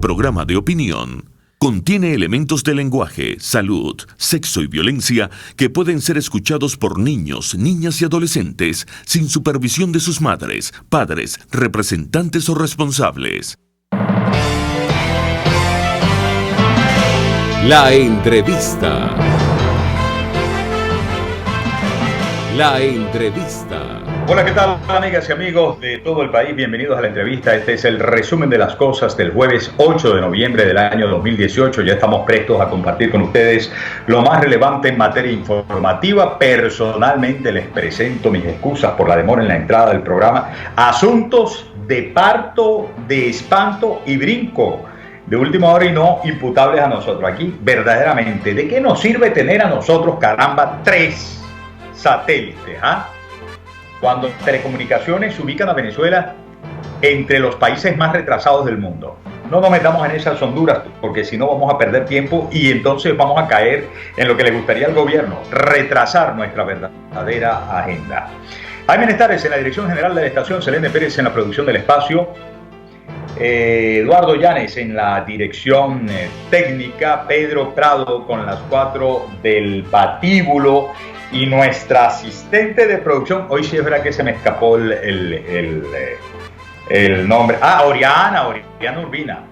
Programa de opinión. Contiene elementos de lenguaje, salud, sexo y violencia que pueden ser escuchados por niños, niñas y adolescentes sin supervisión de sus madres, padres, representantes o responsables. La entrevista. La entrevista. Hola, ¿qué tal, amigas y amigos de todo el país? Bienvenidos a la entrevista. Este es el resumen de las cosas del jueves 8 de noviembre del año 2018. Ya estamos prestos a compartir con ustedes lo más relevante en materia informativa. Personalmente les presento mis excusas por la demora en la entrada del programa. Asuntos de parto, de espanto y brinco de última hora y no imputables a nosotros. Aquí, verdaderamente, ¿de qué nos sirve tener a nosotros, caramba, 3 satélites? Cuando Telecomunicaciones ubican a Venezuela entre los países más retrasados del mundo. No nos metamos en esas honduras, porque si no vamos a perder tiempo y entonces vamos a caer en lo que le gustaría al gobierno, retrasar nuestra verdadera agenda. Jaime Nestares en la dirección general de la estación, Selene Pérez en la producción del espacio, Eduardo Llanes en la dirección técnica, Pedro Prado con las 4 del patíbulo y nuestra asistente de producción. Hoy sí es verdad que se me escapó el nombre. Oriana Urbina.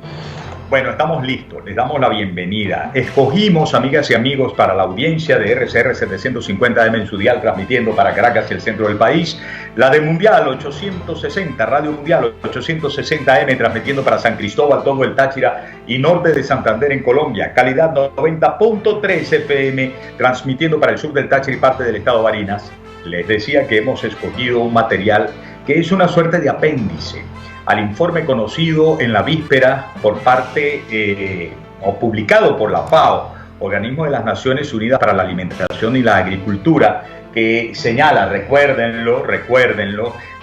Bueno, estamos listos, les damos la bienvenida. Escogimos, amigas y amigos, para la audiencia de RCR 750M en su dial, transmitiendo para Caracas y el centro del país, la de Mundial 860, Radio Mundial 860M, transmitiendo para San Cristóbal, todo el Táchira y norte de Santander en Colombia, calidad 90.3 FM, transmitiendo para el sur del Táchira y parte del estado Barinas. Les decía que hemos escogido un material que es una suerte de apéndice al informe conocido en la víspera por parte o publicado por la FAO, Organismo de las Naciones Unidas para la Alimentación y la Agricultura, que señala, recuérdenlo,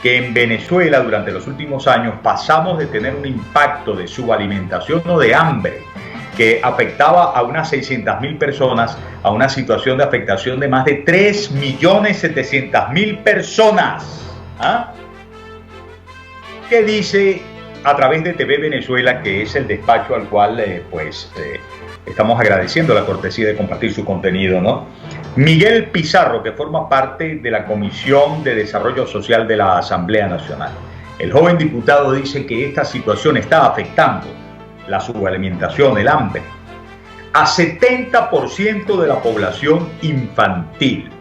que en Venezuela durante los últimos años pasamos de tener un impacto de subalimentación o de hambre que afectaba a unas 600.000 personas, a una situación de afectación de más de 3.700.000 personas. ¿Qué dice a través de TV Venezuela, que es el despacho al cual estamos agradeciendo la cortesía de compartir su contenido, ¿no? Miguel Pizarro, que forma parte de la Comisión de Desarrollo Social de la Asamblea Nacional. El joven diputado dice que esta situación está afectando la subalimentación, el hambre, a 70% de la población infantil.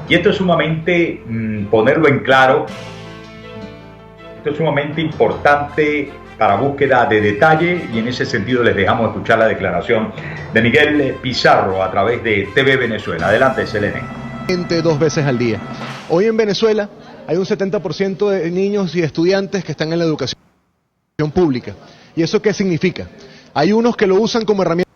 Y esto es sumamente, ponerlo en claro, esto es sumamente importante para búsqueda de detalle, y en ese sentido les dejamos escuchar la declaración de Miguel Pizarro a través de TV Venezuela. Adelante, Selene. 2 veces al día. Hoy en Venezuela hay un 70% de niños y estudiantes que están en la educación pública. ¿Y eso qué significa? Hay unos que lo usan como herramienta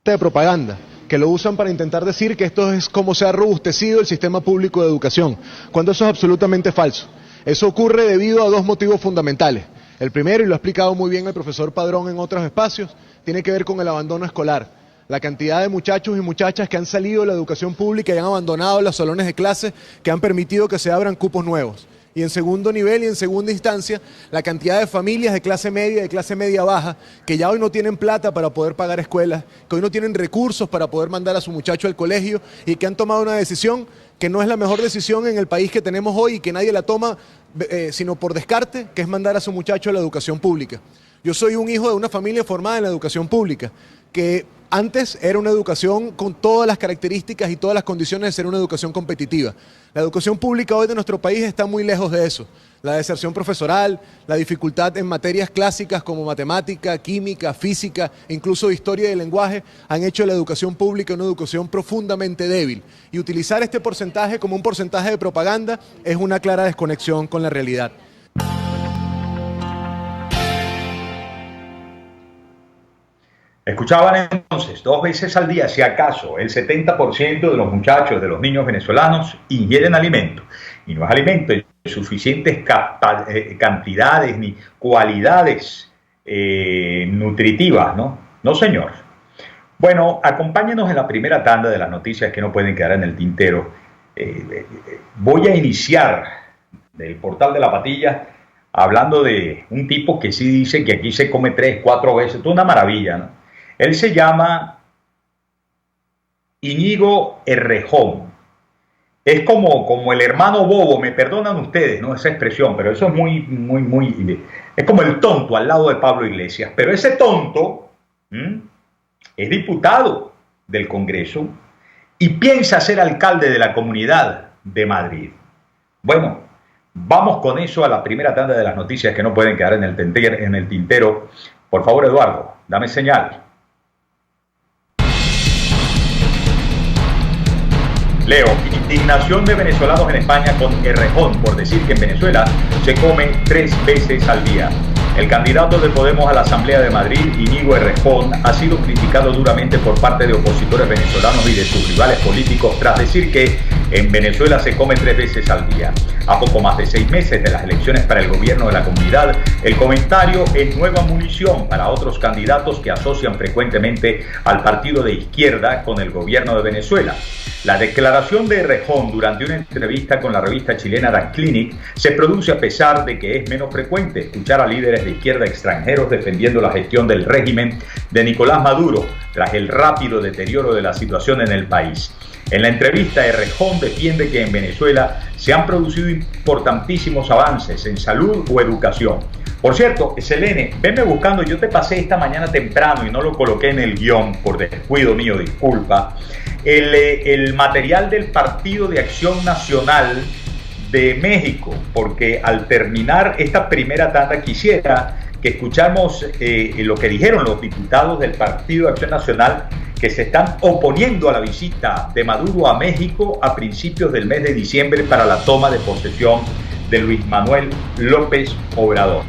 de propaganda, que lo usan para intentar decir que esto es como se ha robustecido el sistema público de educación, cuando eso es absolutamente falso. Eso ocurre debido a 2 motivos fundamentales. El primero, y lo ha explicado muy bien el profesor Padrón en otros espacios, tiene que ver con el abandono escolar. La cantidad de muchachos y muchachas que han salido de la educación pública y han abandonado los salones de clase, que han permitido que se abran cupos nuevos. Y en segundo nivel y en segunda instancia, la cantidad de familias de clase media baja, que ya hoy no tienen plata para poder pagar escuelas, que hoy no tienen recursos para poder mandar a su muchacho al colegio y que han tomado una decisión que no es la mejor decisión en el país que tenemos hoy y que nadie la toma sino por descarte, que es mandar a su muchacho a la educación pública. Yo soy un hijo de una familia formada en la educación pública, que antes era una educación con todas las características y todas las condiciones de ser una educación competitiva. La educación pública hoy de nuestro país está muy lejos de eso. La deserción profesoral, la dificultad en materias clásicas como matemática, química, física, incluso historia y lenguaje, han hecho de la educación pública una educación profundamente débil. Y utilizar este porcentaje como un porcentaje de propaganda es una clara desconexión con la realidad. Escuchaban entonces 2 veces al día, si acaso, el 70% de los muchachos, de los niños venezolanos ingieren alimento. Y no es alimento en suficientes cantidades ni cualidades nutritivas, ¿no? No, señor. Bueno, acompáñenos en la primera tanda de las noticias que no pueden quedar en el tintero. Voy a iniciar del portal de La Patilla hablando de un tipo que sí dice que aquí se come 3, 4 veces, esto es una maravilla, ¿no? Él se llama Íñigo Errejón. Es como el hermano bobo, me perdonan ustedes, ¿no? Esa expresión, pero eso es muy, es como el tonto al lado de Pablo Iglesias. Pero ese tonto es diputado del Congreso y piensa ser alcalde de la Comunidad de Madrid. Bueno, vamos con eso a la primera tanda de las noticias que no pueden quedar en el tintero. Por favor, Eduardo, dame señal. Leo, indignación de venezolanos en España con Errejón por decir que en Venezuela se come 3 veces al día. El candidato de Podemos a la Asamblea de Madrid, Íñigo Errejón, ha sido criticado duramente por parte de opositores venezolanos y de sus rivales políticos tras decir que en Venezuela se come 3 veces al día. A poco más de 6 meses de las elecciones para el gobierno de la comunidad, el comentario es nueva munición para otros candidatos que asocian frecuentemente al partido de izquierda con el gobierno de Venezuela. La declaración de Errejón durante una entrevista con la revista chilena The Clinic se produce a pesar de que es menos frecuente escuchar a líderes de izquierda extranjeros defendiendo la gestión del régimen de Nicolás Maduro tras el rápido deterioro de la situación en el país. En la entrevista, Errejón defiende que en Venezuela se han producido importantísimos avances en salud o educación. Por cierto, Selene, venme buscando, yo te pasé esta mañana temprano y no lo coloqué en el guión por descuido mío, disculpa, el material del Partido de Acción Nacional de México, porque al terminar esta primera tanda quisiera que escuchamos lo que dijeron los diputados del Partido de Acción Nacional que se están oponiendo a la visita de Maduro a México a principios del mes de diciembre para la toma de posesión de Luis Manuel López Obrador.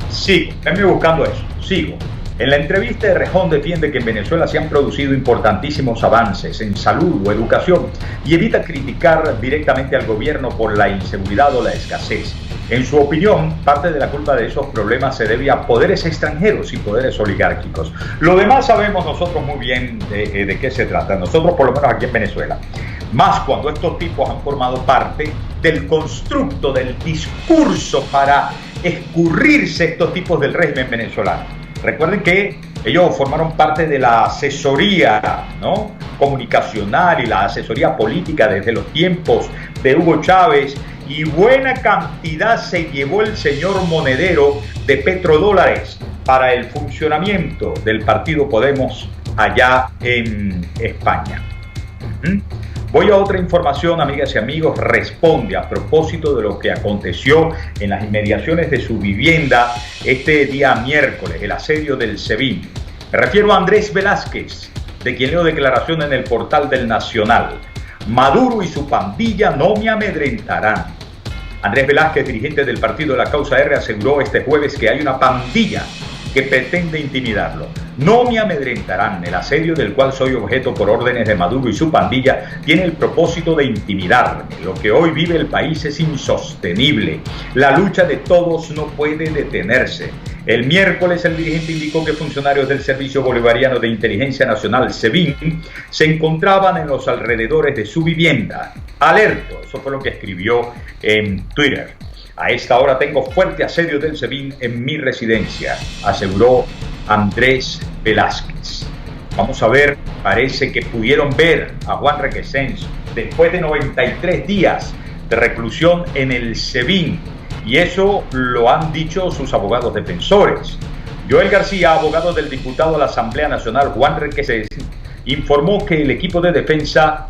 Sigo, venme buscando eso, sigo. En la entrevista, Errejón defiende que en Venezuela se han producido importantísimos avances en salud o educación y evita criticar directamente al gobierno por la inseguridad o la escasez. En su opinión, parte de la culpa de esos problemas se debe a poderes extranjeros y poderes oligárquicos. Lo demás sabemos nosotros muy bien de qué se trata, nosotros por lo menos aquí en Venezuela. Más cuando estos tipos han formado parte del constructo, del discurso para escurrirse estos tipos del régimen venezolano. Recuerden que ellos formaron parte de la asesoría, ¿no?, comunicacional y la asesoría política desde los tiempos de Hugo Chávez, y buena cantidad se llevó el señor Monedero de petrodólares para el funcionamiento del partido Podemos allá en España. Voy a otra información, amigas y amigos. Responde a propósito de lo que aconteció en las inmediaciones de su vivienda este día miércoles, el asedio del SEBIN. Me refiero a Andrés Velázquez, de quien leo declaración en el portal del Nacional. Maduro y su pandilla no me amedrentarán. Andrés Velázquez, dirigente del partido de la Causa R, aseguró este jueves que hay una pandilla que pretende intimidarlo. No me amedrentarán. El asedio del cual soy objeto por órdenes de Maduro y su pandilla tiene el propósito de intimidarme. Lo que hoy vive el país es insostenible. La lucha de todos no puede detenerse. El miércoles el dirigente indicó que funcionarios del Servicio Bolivariano de Inteligencia Nacional, SEBIN, se encontraban en los alrededores de su vivienda. Alerto, eso fue lo que escribió en Twitter. A esta hora tengo fuerte asedio del SEBIN en mi residencia, aseguró Andrés Velázquez. Vamos a ver, parece que pudieron ver a Juan Requesens después de 93 días de reclusión en el SEBIN, y eso lo han dicho sus abogados defensores. Joel García, abogado del diputado a la Asamblea Nacional Juan Requesens, informó que el equipo de defensa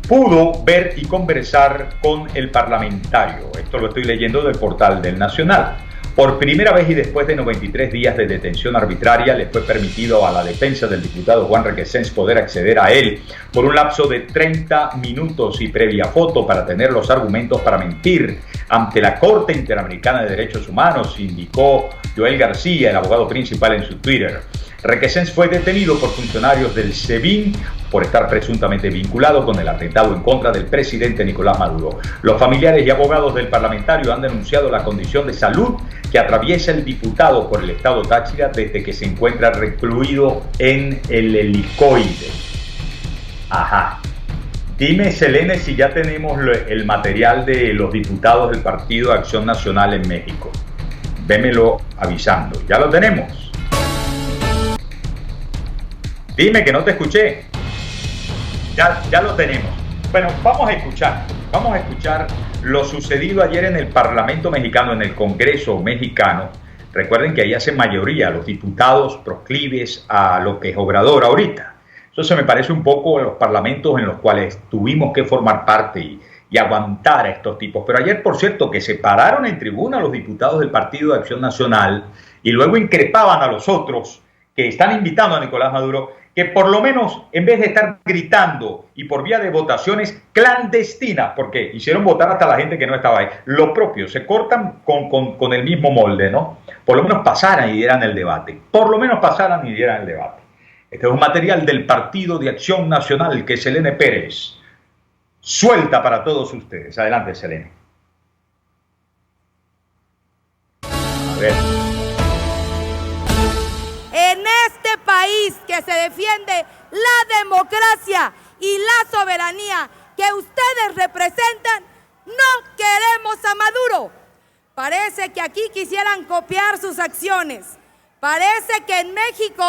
pudo ver y conversar con el parlamentario. Esto lo estoy leyendo del portal del Nacional. Por primera vez y después de 93 días de detención arbitraria, le fue permitido a la defensa del diputado Juan Requesens poder acceder a él por un lapso de 30 minutos y previa foto para tener los argumentos para mentir ante la Corte Interamericana de Derechos Humanos, indicó Joel García, el abogado principal, en su Twitter. Requesens fue detenido por funcionarios del SEBIN por estar presuntamente vinculado con el atentado en contra del presidente Nicolás Maduro. Los familiares y abogados del parlamentario han denunciado la condición de salud que atraviesa el diputado por el estado Táchira desde que se encuentra recluido en el helicoide. Ajá. Dime, Selene, si ya tenemos el material de los diputados del Partido de Acción Nacional en México. Vémelo avisando. ¿Ya lo tenemos? Dime que no te escuché. Ya lo tenemos. Bueno, vamos a escuchar lo sucedido ayer en el Parlamento mexicano, en el Congreso mexicano. Recuerden que ahí hacen mayoría los diputados proclives a López Obrador ahorita. Eso se me parece un poco a los parlamentos en los cuales tuvimos que formar parte y aguantar a estos tipos. Pero ayer, por cierto, que se pararon en tribuna los diputados del Partido de Acción Nacional y luego increpaban a los otros que están invitando a Nicolás Maduro, que por lo menos en vez de estar gritando y por vía de votaciones clandestinas, porque hicieron votar hasta la gente que no estaba ahí, lo propio, se cortan con el mismo molde, ¿no? Por lo menos pasaran y dieran el debate. Este es un material del Partido de Acción Nacional que Selene Pérez suelta para todos ustedes. Adelante, Selene. A ver. En este país que se defiende la democracia y la soberanía que ustedes representan, no queremos a Maduro. Parece que aquí quisieran copiar sus acciones. Parece que en México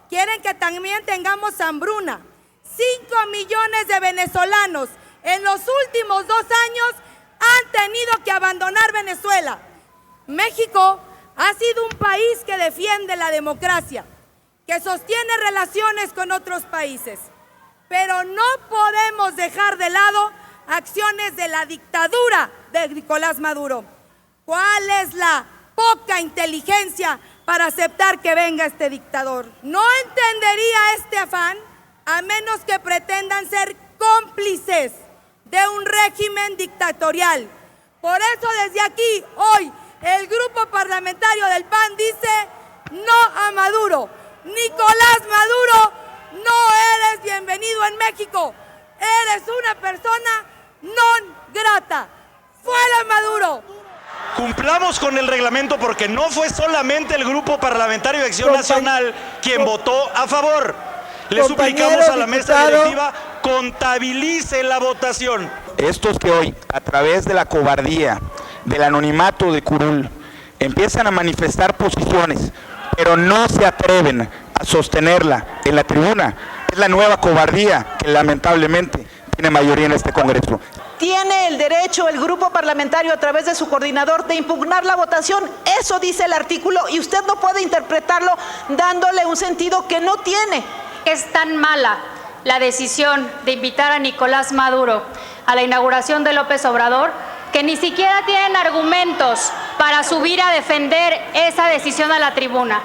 quieren que también tengamos hambruna. 5 millones de venezolanos en los últimos 2 años han tenido que abandonar Venezuela. México ha sido un país que defiende la democracia, que sostiene relaciones con otros países, pero no podemos dejar de lado acciones de la dictadura de Nicolás Maduro. ¿Cuál es la poca inteligencia para aceptar que venga este dictador? No entendería este afán a menos que pretendan ser cómplices de un régimen dictatorial. Por eso desde aquí, hoy, el grupo parlamentario del PAN dice no a Maduro. Nicolás Maduro, no eres bienvenido en México. Eres una persona non grata. ¡Fuera Maduro! Cumplamos con el reglamento porque no fue solamente el Grupo Parlamentario de Acción Nacional quien votó a favor. Le suplicamos a la mesa directiva, contabilice la votación. Estos que hoy, a través de la cobardía, del anonimato de curul, empiezan a manifestar posiciones, pero no se atreven a sostenerla en la tribuna, es la nueva cobardía que lamentablemente tiene mayoría en este Congreso. Tiene el derecho el grupo parlamentario a través de su coordinador de impugnar la votación, eso dice el artículo y usted no puede interpretarlo dándole un sentido que no tiene. Es tan mala la decisión de invitar a Nicolás Maduro a la inauguración de López Obrador que ni siquiera tienen argumentos para subir a defender esa decisión a la tribuna.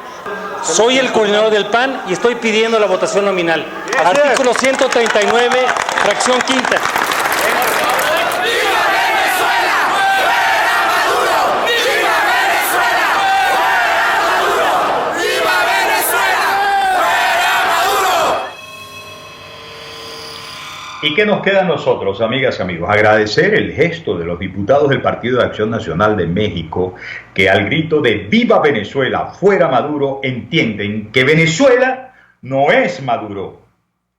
Soy el coordinador del PAN y estoy pidiendo la votación nominal. Artículo 139, fracción quinta. ¿Y qué nos queda a nosotros, amigas y amigos? Agradecer el gesto de los diputados del Partido de Acción Nacional de México, que al grito de ¡Viva Venezuela! ¡Fuera Maduro!, entienden que Venezuela no es Maduro.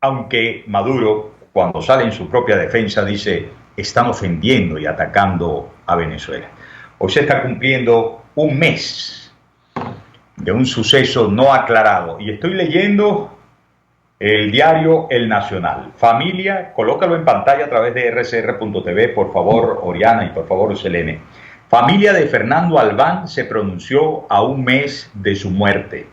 Aunque Maduro, cuando sale en su propia defensa, dice, están ofendiendo y atacando a Venezuela. Hoy se está cumpliendo un mes de un suceso no aclarado. Y estoy leyendo el diario El Nacional. Familia, colócalo en pantalla a través de rcr.tv, por favor, Oriana, y por favor, Selene. Familia de Fernando Albán se pronunció a un mes de su muerte.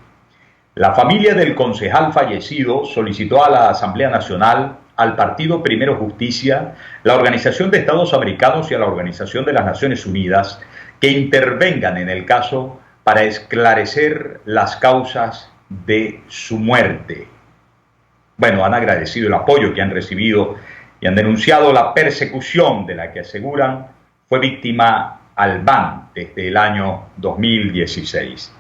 La familia del concejal fallecido solicitó a la Asamblea Nacional, al Partido Primero Justicia, la Organización de Estados Americanos y a la Organización de las Naciones Unidas que intervengan en el caso para esclarecer las causas de su muerte. Bueno, han agradecido el apoyo que han recibido y han denunciado la persecución de la que aseguran fue víctima Albán desde el año 2016.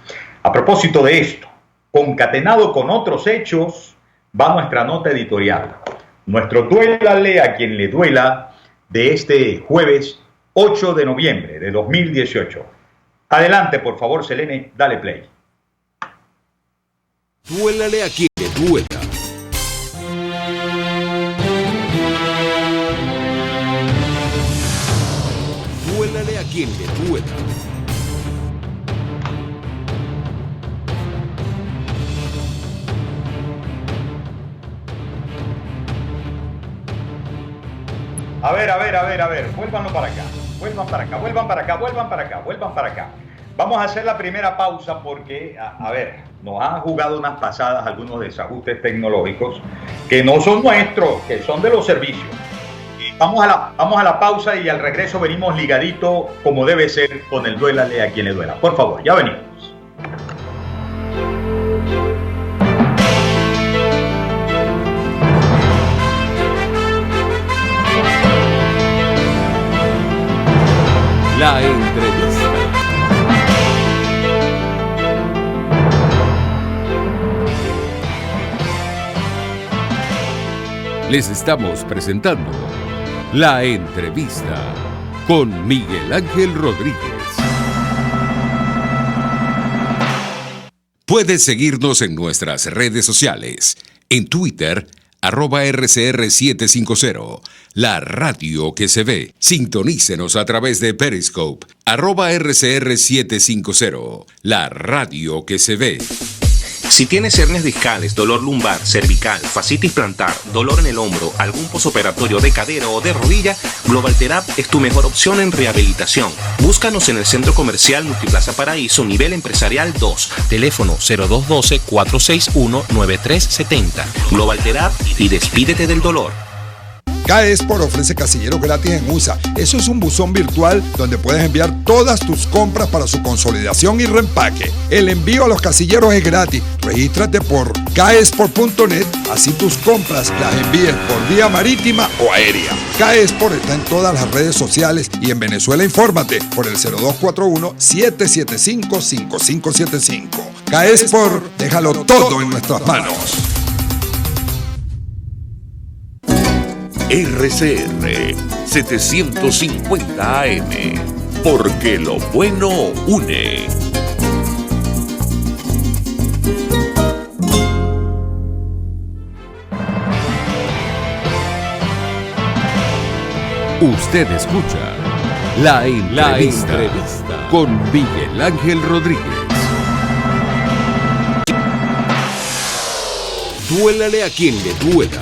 A propósito de esto, concatenado con otros hechos, va nuestra nota editorial. Nuestro duélale a quien le duela de este jueves 8 de noviembre de 2018. Adelante, por favor, Selene, dale play. Duélale a quien le duela. Duélale a quien le duela. A ver. Vuélvanlo para acá. Vuelvan para acá. Vamos a hacer la primera pausa porque, nos han jugado unas pasadas algunos desajustes tecnológicos que no son nuestros, que son de los servicios. Vamos a la pausa y al regreso venimos ligadito como debe ser con el duélale a quien le duela. Por favor, ya venimos. La entrevista. Les estamos presentando La Entrevista con Miguel Ángel Rodríguez. Puedes seguirnos en nuestras redes sociales. En Twitter, @RCR750, la radio que se ve. Sintonícenos a través de Periscope, @RCR750, la radio que se ve. Si tienes hernias discales, dolor lumbar, cervical, fascitis plantar, dolor en el hombro, algún posoperatorio de cadera o de rodilla, Global Therap es tu mejor opción en rehabilitación. Búscanos en el Centro Comercial Multiplaza Paraíso, nivel empresarial 2, teléfono 0212-461-9370. Global Therap y despídete del dolor. Caesport ofrece casilleros gratis en USA. Eso es un buzón virtual donde puedes enviar todas tus compras para su consolidación y reempaque. El envío a los casilleros es gratis. Regístrate por caesport.net, así tus compras las envíes por vía marítima o aérea. Caesport está en todas las redes sociales y en Venezuela infórmate por el 0241-775-5575. Caesport, déjalo todo en nuestras manos. RCR 750 AM, porque lo bueno une. Usted escucha La Entrevista con Miguel Ángel Rodríguez. Duélale a quien le duela.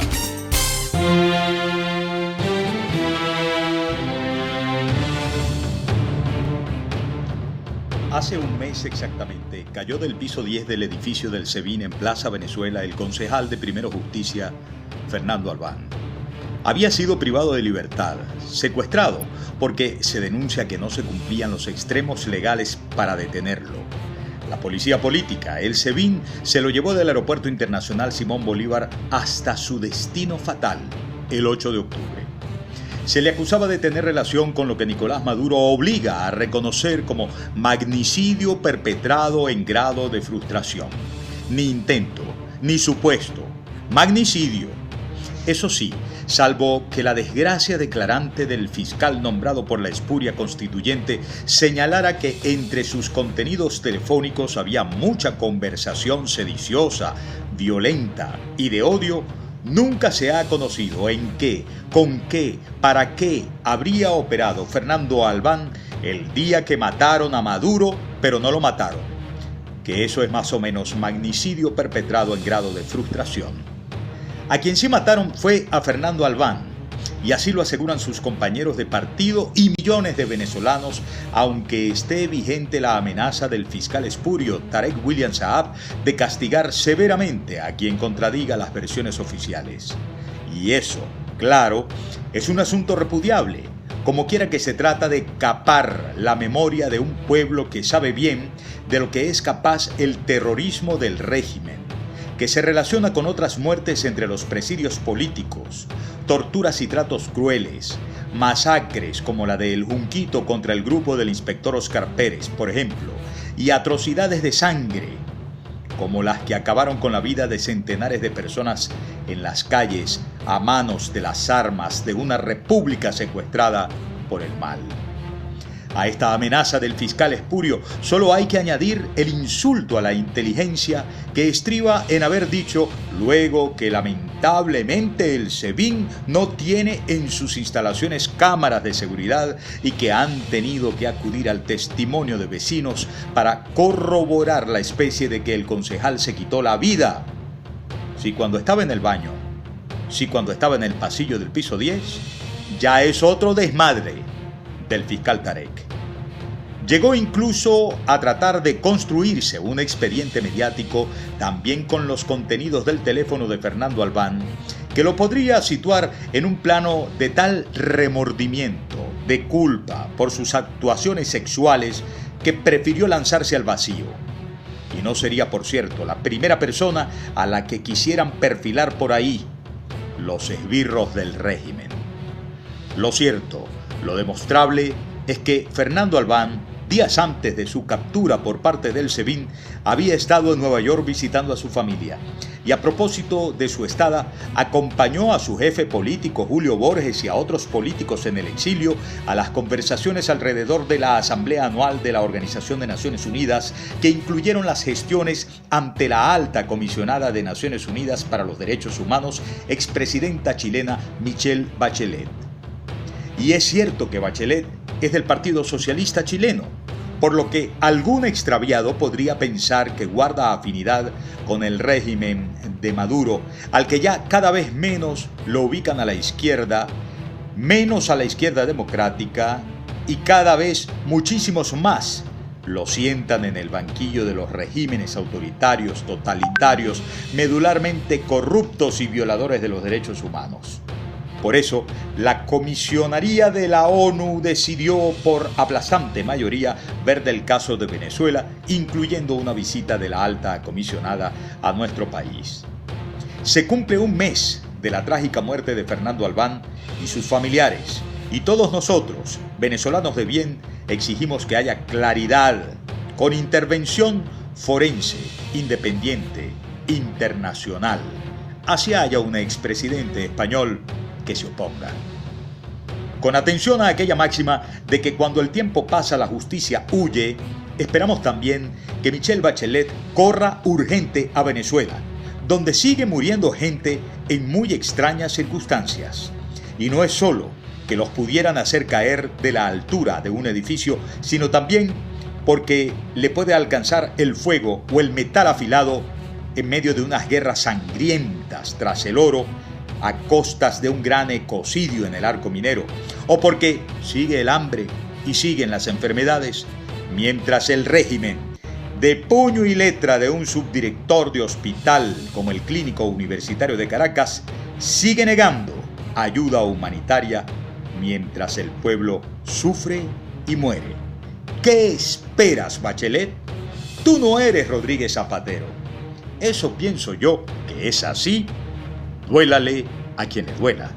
Hace un mes exactamente cayó del piso 10 del edificio del SEBIN en Plaza Venezuela el concejal de Primero Justicia, Fernando Albán. Había sido privado de libertad, secuestrado, porque se denuncia que no se cumplían los extremos legales para detenerlo. La policía política, el SEBIN, se lo llevó del Aeropuerto Internacional Simón Bolívar hasta su destino fatal, el 8 de octubre. Se le acusaba de tener relación con lo que Nicolás Maduro obliga a reconocer como magnicidio perpetrado en grado de frustración. Ni intento, ni supuesto, magnicidio. Eso sí, salvo que la desgracia declarante del fiscal nombrado por la espuria constituyente señalara que entre sus contenidos telefónicos había mucha conversación sediciosa, violenta y de odio, nunca se ha conocido en qué, con qué, para qué habría operado Fernando Albán el día que mataron a Maduro, pero no lo mataron. Que eso es más o menos magnicidio perpetrado en grado de frustración. A quien sí mataron fue a Fernando Albán, y así lo aseguran sus compañeros de partido y millones de venezolanos, aunque esté vigente la amenaza del fiscal espurio Tarek William Saab de castigar severamente a quien contradiga las versiones oficiales. Y eso, claro, es un asunto repudiable, como quiera que se trata de capar la memoria de un pueblo que sabe bien de lo que es capaz el terrorismo del régimen, que se relaciona con otras muertes entre los presidios políticos, torturas y tratos crueles, masacres como la de El Junquito contra el grupo del inspector Oscar Pérez, por ejemplo, y atrocidades de sangre, como las que acabaron con la vida de centenares de personas en las calles a manos de las armas de una república secuestrada por el mal. A esta amenaza del fiscal espurio solo hay que añadir el insulto a la inteligencia que estriba en haber dicho luego que lamentablemente el SEBIN no tiene en sus instalaciones cámaras de seguridad y que han tenido que acudir al testimonio de vecinos para corroborar la especie de que el concejal se quitó la vida. Si cuando estaba en el baño, si cuando estaba en el pasillo del piso 10, ya es otro desmadre del fiscal Tarek. Llegó incluso a tratar de construirse un expediente mediático también con los contenidos del teléfono de Fernando Albán, que lo podría situar en un plano de tal remordimiento, de culpa por sus actuaciones sexuales, que prefirió lanzarse al vacío. Y no sería, por cierto, la primera persona a la que quisieran perfilar por ahí los esbirros del régimen. Lo cierto, lo demostrable, es que Fernando Albán, días antes de su captura por parte del SEBIN, había estado en Nueva York visitando a su familia. Y a propósito de su estada, acompañó a su jefe político Julio Borges y a otros políticos en el exilio a las conversaciones alrededor de la Asamblea Anual de la Organización de Naciones Unidas, que incluyeron las gestiones ante la alta comisionada de Naciones Unidas para los Derechos Humanos, expresidenta chilena Michelle Bachelet. Y es cierto que Bachelet es del Partido Socialista Chileno, por lo que algún extraviado podría pensar que guarda afinidad con el régimen de Maduro, al que ya cada vez menos lo ubican a la izquierda, menos a la izquierda democrática, y cada vez muchísimos más lo sientan en el banquillo de los regímenes autoritarios, totalitarios, medularmente corruptos y violadores de los derechos humanos. Por eso, la comisionaría de la ONU decidió por aplastante mayoría ver del caso de Venezuela, incluyendo una visita de la alta comisionada a nuestro país. Se cumple un mes de la trágica muerte de Fernando Albán y sus familiares, y todos nosotros, venezolanos de bien, exigimos que haya claridad, con intervención forense, independiente, internacional. Así haya un expresidente español que se oponga. Con atención a aquella máxima de que cuando el tiempo pasa la justicia huye, esperamos también que Michelle Bachelet corra urgente a Venezuela, donde sigue muriendo gente en muy extrañas circunstancias. Y no es solo que los pudieran hacer caer de la altura de un edificio, sino también porque le puede alcanzar el fuego o el metal afilado en medio de unas guerras sangrientas tras el oro, a costas de un gran ecocidio en el arco minero, o porque sigue el hambre y siguen las enfermedades, mientras el régimen, de puño y letra de un subdirector de hospital como el Clínico Universitario de Caracas, sigue negando ayuda humanitaria mientras el pueblo sufre y muere. ¿Qué esperas, Bachelet? Tú no eres Rodríguez Zapatero. Eso pienso yo que es así. Duélale a quien le duela.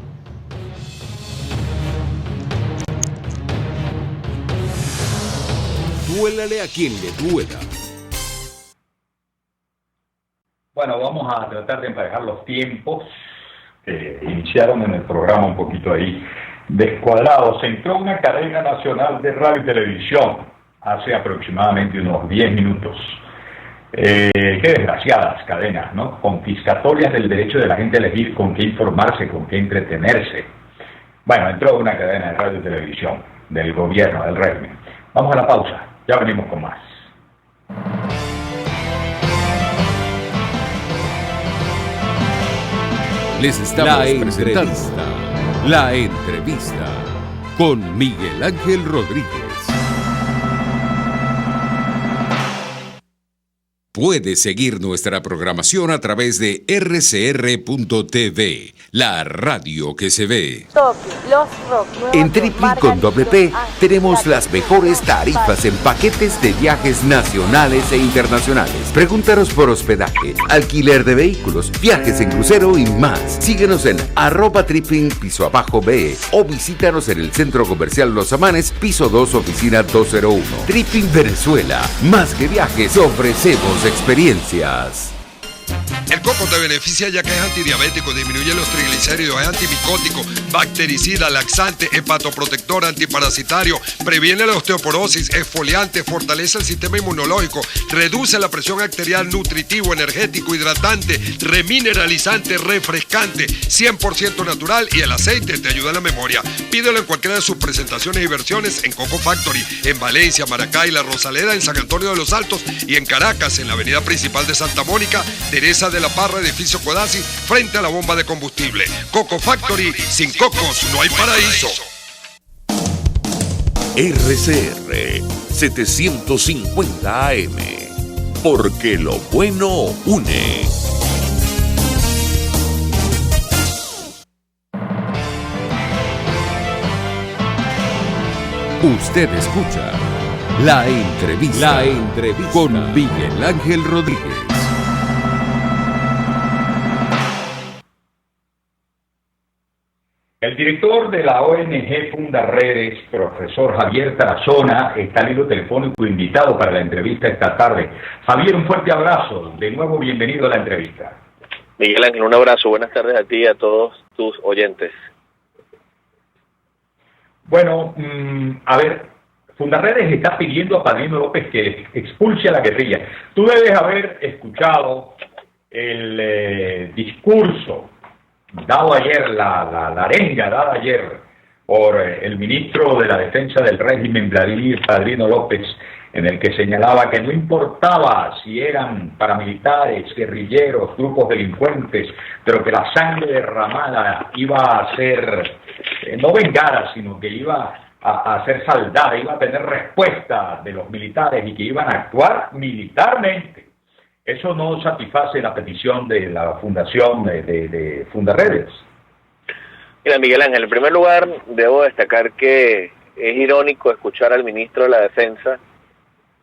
Duélale a quien le duela. Bueno, vamos a tratar de emparejar los tiempos que iniciaron en el programa un poquito ahí descuadrados. Se entró una cadena nacional de radio y televisión hace aproximadamente unos 10 minutos. Qué desgraciadas cadenas, ¿no? Confiscatorias del derecho de la gente a elegir con qué informarse, con qué entretenerse. Bueno, entró una cadena de radio y televisión del gobierno, del régimen. Vamos a la pausa, ya venimos con más. Les estamos presentando La Entrevista con Miguel Ángel Rodríguez. Puedes seguir nuestra programación a través de rcr.tv, la radio que se ve. En Tripling con WP tenemos las mejores tarifas en paquetes de viajes nacionales e internacionales. Pregúntanos por hospedaje, alquiler de vehículos, viajes en crucero y más. Síguenos en @Tripling_BE o visítanos en el Centro Comercial Los Amanes, piso 2, oficina 201. Tripling Venezuela, más que viajes, ofrecemos experiencias. El coco te beneficia ya que es antidiabético, disminuye los triglicéridos, es antimicótico, bactericida, laxante, hepatoprotector, antiparasitario, previene la osteoporosis, exfoliante, fortalece el sistema inmunológico, reduce la presión arterial, nutritivo, energético, hidratante, remineralizante, refrescante, 100% natural, y el aceite te ayuda en la memoria. Pídelo en cualquiera de sus presentaciones y versiones en Coco Factory, en Valencia, Maracay, La Rosaleda, en San Antonio de los Altos y en Caracas, en la avenida principal de Santa Mónica, Teresa de de la Parra, edificio Codazzi, frente a la bomba de combustible. Coco Factory, sin cocos no hay paraíso. RCR 750 AM, porque lo bueno une. Usted escucha La Entrevista con Miguel Ángel Rodríguez. El director de la ONG Fundaredes, profesor Javier Tarazona, está al hilo telefónico invitado para la entrevista esta tarde. Javier, un fuerte abrazo. De nuevo, bienvenido a la entrevista. Miguel Ángel, un abrazo. Buenas tardes a ti y a todos tus oyentes. Bueno, a ver, Fundaredes está pidiendo a Padrino López que expulse a la guerrilla. Tú debes haber escuchado el discurso dado ayer, la arenga dada ayer por el ministro de la Defensa del régimen, Vladimir Padrino López, en el que señalaba que no importaba si eran paramilitares, guerrilleros, grupos delincuentes, pero que la sangre derramada iba a ser, no vengada, sino que iba a ser saldada, iba a tener respuesta de los militares y que iban a actuar militarmente. Eso no satisface la petición de la fundación de Fundaredes. Mira, Miguel Ángel, en primer lugar debo destacar que es irónico escuchar al ministro de la Defensa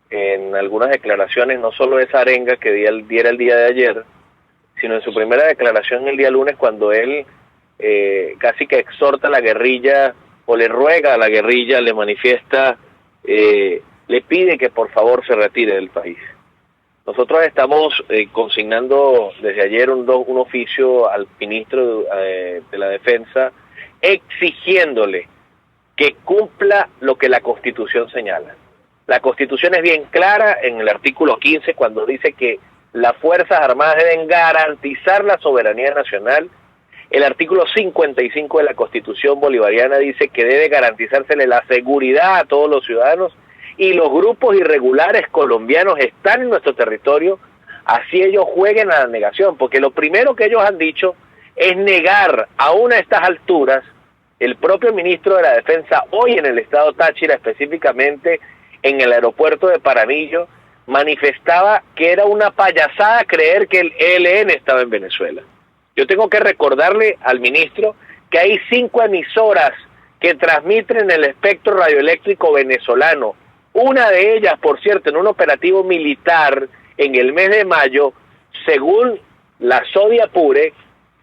en algunas declaraciones, no solo esa arenga que diera el día de ayer, sino en su primera declaración el día lunes, cuando él casi que exhorta a la guerrilla, o le ruega a la guerrilla, le manifiesta, le pide que por favor se retire del país. Nosotros estamos consignando desde ayer un oficio al ministro de la Defensa, exigiéndole que cumpla lo que la Constitución señala. La Constitución es bien clara en el artículo 15 cuando dice que las Fuerzas Armadas deben garantizar la soberanía nacional. El artículo 55 de la Constitución bolivariana dice que debe garantizársele la seguridad a todos los ciudadanos, y los grupos irregulares colombianos están en nuestro territorio, así ellos jueguen a la negación, porque lo primero que ellos han dicho es negar, aún a estas alturas. El propio ministro de la Defensa hoy en el estado Táchira, específicamente en el aeropuerto de Paranillo, manifestaba que era una payasada creer que el ELN estaba en Venezuela. Yo tengo que recordarle al ministro que hay 5 emisoras que transmiten en el espectro radioeléctrico venezolano. Una de ellas, por cierto, en un operativo militar en el mes de mayo, según la Sodia Pure,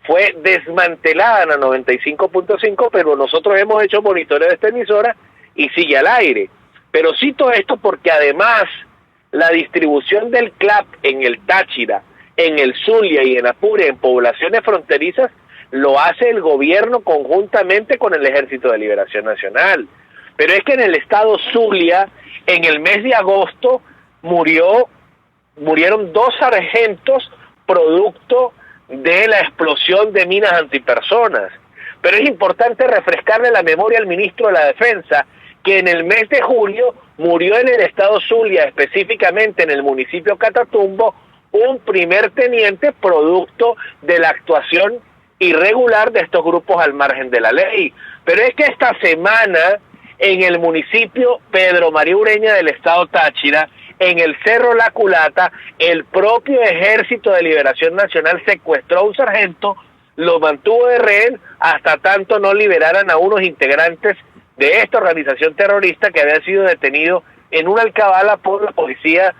fue desmantelada en la 95.5, pero nosotros hemos hecho monitoreo de esta emisora y sigue al aire. Pero cito esto porque además la distribución del CLAP en el Táchira, en el Zulia y en Apure, en poblaciones fronterizas, lo hace el gobierno conjuntamente con el Ejército de Liberación Nacional. Pero es que en el estado Zulia, en el mes de agosto, murieron 2 sargentos producto de la explosión de minas antipersonas. Pero es importante refrescarle la memoria al ministro de la Defensa que en el mes de julio murió en el estado Zulia, específicamente en el municipio Catatumbo, un primer teniente producto de la actuación irregular de estos grupos al margen de la ley. Pero es que esta semana, en el municipio Pedro María Ureña del estado Táchira, en el Cerro La Culata, el propio Ejército de Liberación Nacional secuestró a un sargento, lo mantuvo de rehén hasta tanto no liberaran a unos integrantes de esta organización terrorista que había sido detenido en una alcabala por la Policía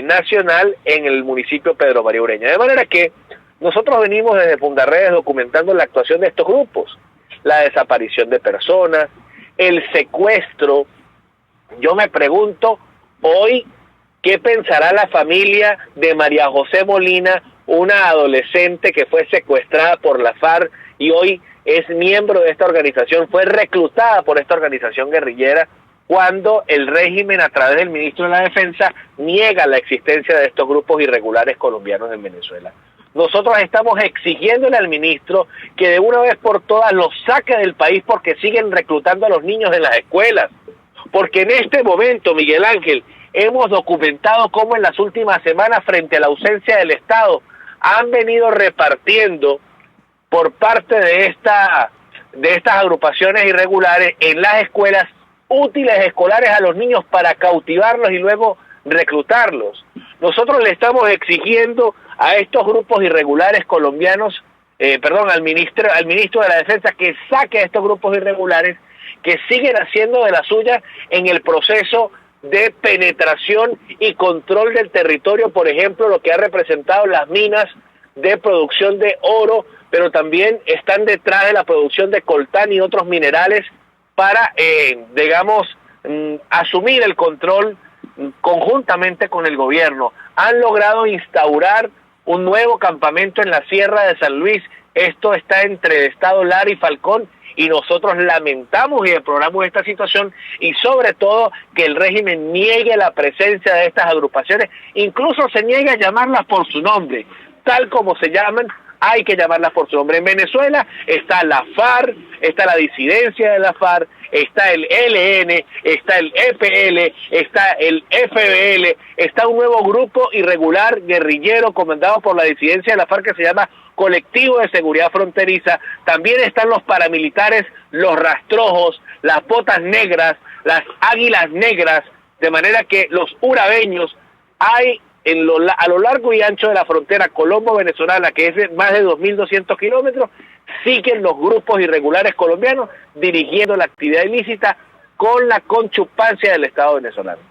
Nacional en el municipio Pedro María Ureña. De manera que nosotros venimos desde Fundaredes documentando la actuación de estos grupos, la desaparición de personas, el secuestro. Yo me pregunto hoy qué pensará la familia de María José Molina, una adolescente que fue secuestrada por la FARC y hoy es miembro de esta organización, fue reclutada por esta organización guerrillera, cuando el régimen, a través del ministro de la Defensa, niega la existencia de estos grupos irregulares colombianos en Venezuela. Nosotros estamos exigiéndole al ministro que de una vez por todas los saque del país, porque siguen reclutando a los niños en las escuelas. Porque en este momento, Miguel Ángel, hemos documentado cómo en las últimas semanas, frente a la ausencia del Estado, han venido repartiendo por parte de estas agrupaciones irregulares en las escuelas útiles escolares a los niños para cautivarlos y luego reclutarlos. Nosotros le estamos exigiendo a estos grupos irregulares colombianos, al ministro de la Defensa, que saque a estos grupos irregulares que siguen haciendo de la suya en el proceso de penetración y control del territorio, por ejemplo, lo que ha representado las minas de producción de oro, pero también están detrás de la producción de coltán y otros minerales para, asumir el control conjuntamente con el gobierno. Han logrado instaurar un nuevo campamento en la Sierra de San Luis. Esto está entre el estado Lara y Falcón, y nosotros lamentamos y deploramos esta situación, y sobre todo que el régimen niegue la presencia de estas agrupaciones, incluso se niegue a llamarlas por su nombre, tal como se llaman. Hay que llamarlas por su nombre. En Venezuela está la FARC, está la disidencia de la FARC, está el ELN, está el EPL, está el FBL, está un nuevo grupo irregular guerrillero comandado por la disidencia de la FARC que se llama Colectivo de Seguridad Fronteriza. También están los paramilitares, los rastrojos, las botas negras, las águilas negras, de manera que los urabeños hay a lo largo y ancho de la frontera colombo-venezolana, que es de más de 2.200 kilómetros, siguen los grupos irregulares colombianos dirigiendo la actividad ilícita con la conchupancia del Estado venezolano.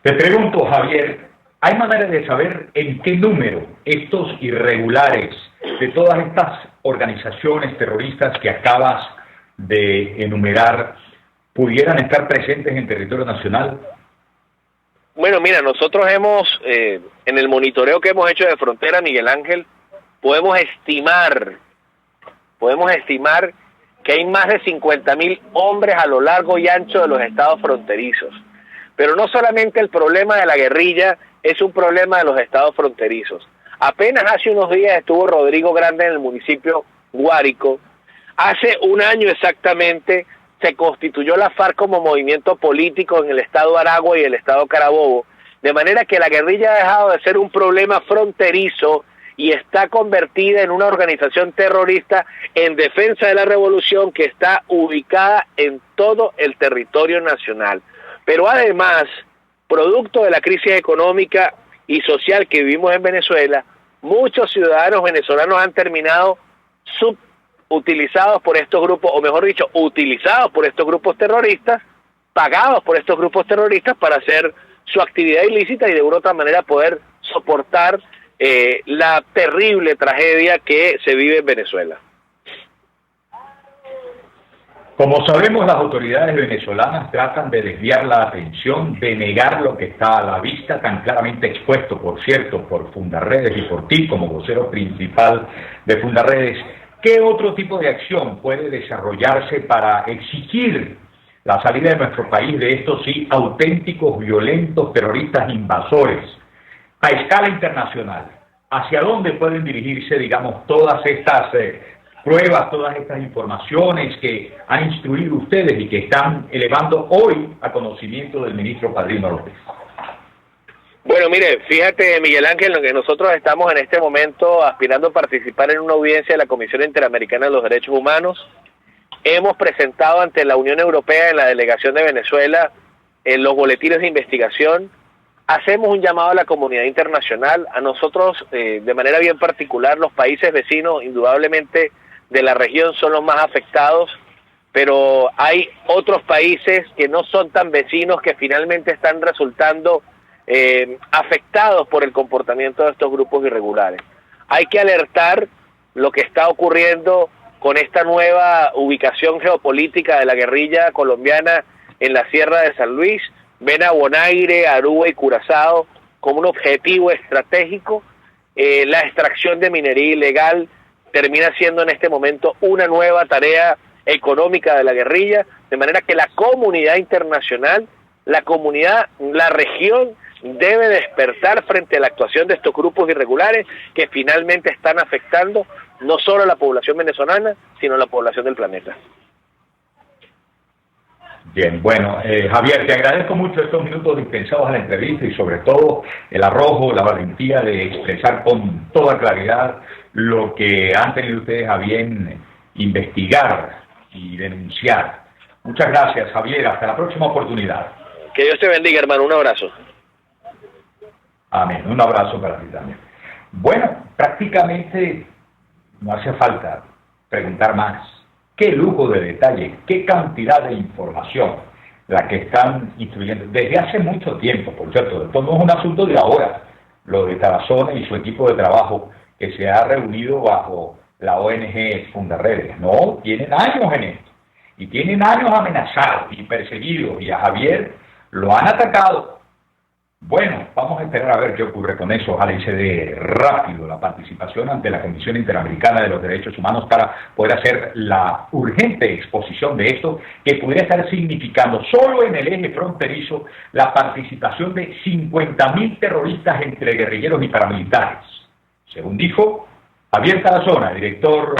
Te pregunto, Javier, ¿hay manera de saber en qué número estos irregulares de todas estas organizaciones terroristas que acabas de enumerar pudieran estar presentes en territorio nacional? Bueno, mira, nosotros hemos, en el monitoreo que hemos hecho de frontera, Miguel Ángel, podemos estimar que hay más de 50.000 hombres a lo largo y ancho de los estados fronterizos. Pero no solamente el problema de la guerrilla es un problema de los estados fronterizos. Apenas hace unos días estuvo Rodrigo Grande en el municipio Guárico. Hace un año exactamente se constituyó la FARC como movimiento político en el estado Aragua y el estado Carabobo, de manera que la guerrilla ha dejado de ser un problema fronterizo y está convertida en una organización terrorista en defensa de la revolución que está ubicada en todo el territorio nacional. Pero además, producto de la crisis económica y social que vivimos en Venezuela, muchos ciudadanos venezolanos han terminado utilizados por estos grupos, o mejor dicho, utilizados por estos grupos terroristas, pagados por estos grupos terroristas para hacer su actividad ilícita y de una u otra manera poder soportar la terrible tragedia que se vive en Venezuela. Como sabemos, las autoridades venezolanas tratan de desviar la atención, de negar lo que está a la vista, tan claramente expuesto, por cierto, por Fundarredes y por ti como vocero principal de Fundarredes. ¿Qué otro tipo de acción puede desarrollarse para exigir la salida de nuestro país de estos sí auténticos, violentos, terroristas invasores a escala internacional? ¿Hacia dónde pueden dirigirse, digamos, todas estas pruebas, todas estas informaciones que han instruido ustedes y que están elevando hoy a conocimiento del ministro Padrino López? Bueno, mire, fíjate, Miguel Ángel, que nosotros estamos en este momento aspirando a participar en una audiencia de la Comisión Interamericana de los Derechos Humanos. Hemos presentado ante la Unión Europea en la delegación de Venezuela en los boletines de investigación. Hacemos un llamado a la comunidad internacional, a nosotros de manera bien particular. Los países vecinos, indudablemente, de la región son los más afectados, pero hay otros países que no son tan vecinos que finalmente están resultando afectados por el comportamiento de estos grupos irregulares. Hay que alertar lo que está ocurriendo con esta nueva ubicación geopolítica de la guerrilla colombiana en la Sierra de San Luis. Ven a Bonaire, Aruba y Curazao como un objetivo estratégico. La extracción de minería ilegal termina siendo en este momento una nueva tarea económica de la guerrilla, de manera que la comunidad internacional, la región debe despertar frente a la actuación de estos grupos irregulares que finalmente están afectando no solo a la población venezolana, sino a la población del planeta. Bien, bueno, Javier, te agradezco mucho estos minutos dispensados a la entrevista y sobre todo el arrojo, la valentía de expresar con toda claridad lo que han tenido ustedes a bien investigar y denunciar. Muchas gracias, Javier. Hasta la próxima oportunidad. Que Dios te bendiga, hermano. Un abrazo. Amén. Un abrazo para ti también. Bueno, prácticamente no hace falta preguntar más. Qué lujo de detalle, qué cantidad de información la que están instruyendo desde hace mucho tiempo, por cierto. Esto no es un asunto de ahora. Lo de Tarazona y su equipo de trabajo que se ha reunido bajo la ONG Fundarredes. No, tienen años en esto. Y tienen años amenazados y perseguidos. Y a Javier lo han atacado. Bueno, vamos a esperar a ver qué ocurre con eso. Ojalá y se dé rápido la participación ante la Comisión Interamericana de los Derechos Humanos para poder hacer la urgente exposición de esto, que pudiera estar significando solo en el eje fronterizo la participación de 50.000 terroristas entre guerrilleros y paramilitares. Según dijo Javier Tarazona, director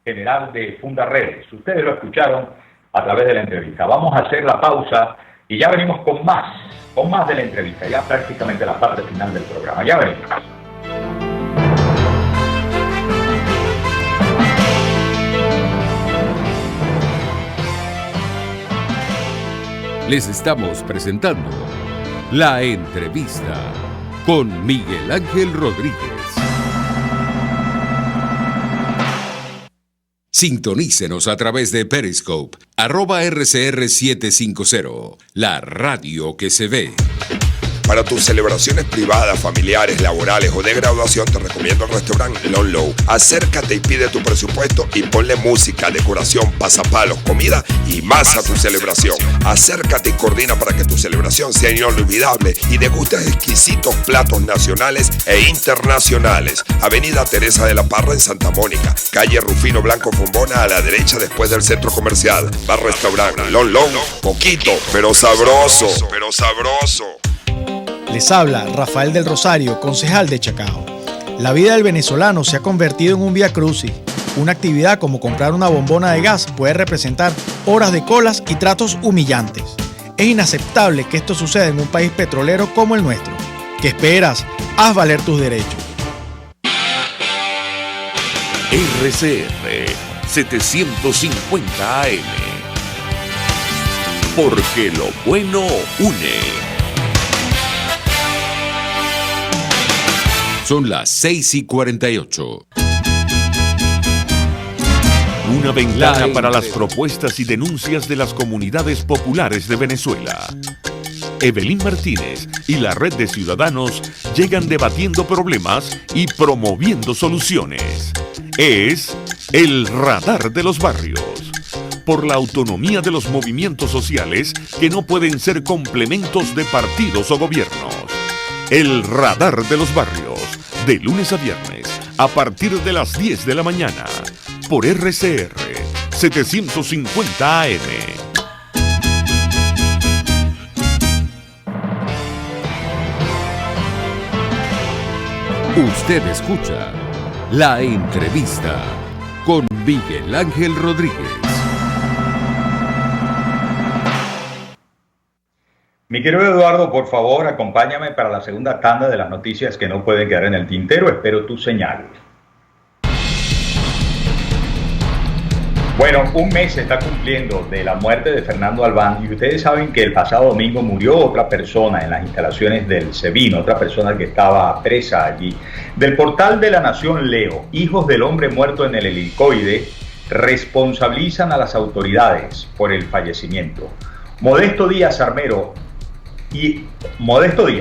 general de Fundarredes. Ustedes lo escucharon a través de la entrevista. Vamos a hacer la pausa y ya venimos con más de la entrevista, ya prácticamente la parte final del programa. Ya venimos. Les estamos presentando La Entrevista con Miguel Ángel Rodríguez. Sintonícenos a través de Periscope, @RCR750, la radio que se ve. Para tus celebraciones privadas, familiares, laborales o de graduación, te recomiendo el restaurante Lon Low. Acércate y pide tu presupuesto y ponle música, decoración, pasapalos, comida y más a tu celebración. Acércate y coordina para que tu celebración sea inolvidable y degustes exquisitos platos nacionales e internacionales. Avenida Teresa de la Parra en Santa Mónica, calle Rufino Blanco Fombona a la derecha después del centro comercial. Bar restaurante Lon Low, poquito, pero sabroso. Les habla Rafael del Rosario, concejal de Chacao. La vida del venezolano se ha convertido en un vía crucis. Una actividad como comprar una bombona de gas puede representar horas de colas y tratos humillantes. Es inaceptable que esto suceda en un país petrolero como el nuestro. ¿Qué esperas? Haz valer tus derechos. RCR 750 AM. Porque lo bueno une. Son las 6:48. Una ventana para las propuestas y denuncias de las comunidades populares de Venezuela. Evelyn Martínez y la Red de Ciudadanos llegan debatiendo problemas y promoviendo soluciones. Es el Radar de los Barrios. Por la autonomía de los movimientos sociales que no pueden ser complementos de partidos o gobiernos. El Radar de los Barrios, de lunes a viernes, a partir de las 10 de la mañana, por RCR 750 AM. Usted escucha La Entrevista con Miguel Ángel Rodríguez. Mi querido Eduardo, por favor, acompáñame para la segunda tanda de las noticias que no pueden quedar en el tintero. Espero tu señal. Bueno, un mes se está cumpliendo de la muerte de Fernando Albán y ustedes saben que el pasado domingo murió otra persona en las instalaciones del SEBIN, otra persona que estaba presa allí. Del portal de La Nación leo: hijos del hombre muerto en el helicoide responsabilizan a las autoridades por el fallecimiento. Modesto Díaz,